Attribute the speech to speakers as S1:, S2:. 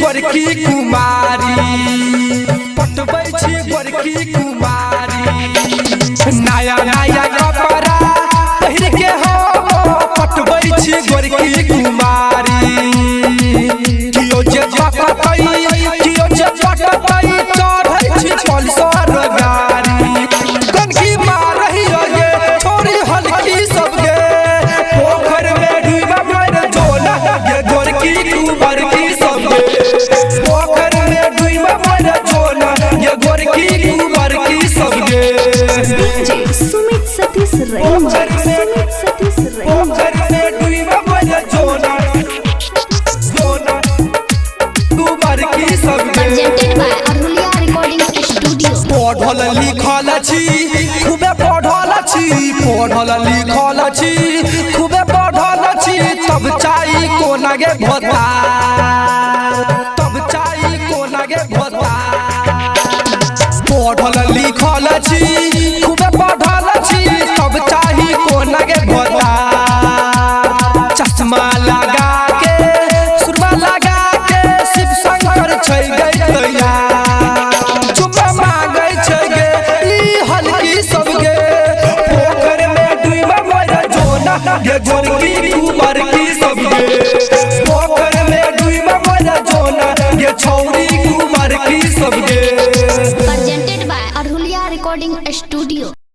S1: गोरकी कुमारी पटबै छी गोरकी कुमारी नया नया कपड़ा पहिर के हो पटबै छी गोरकी कुमारी कियो जे पटतै कियो जे पटतै चढ़ै छी पल्सर गाड़ी कनकी मारही गे छोरी हल्की सब गे पोखर में डूबा मर जोला गे गोरकी कुमारी सब गे पोखर में डूबा मर जोला गे गोरकी कुमारी सब गे
S2: सुमित सतीश
S1: पोखर में डूबा मर जोला जोला कुमारी सब गे पढ़ल लिखल छी खूबे पढ़ल छी पढ़ल लिखल छी खूबे पढ़ल छी तब चाही कोना गे भोता तब चाही कोना गे भोता पढ़ल लिखल छी खूबे पढ़ल छी तब चाही कोना गे भोता चश्मा लगा के सुरमा लगा के शिव शंकर छै गई तैया गे गोरकी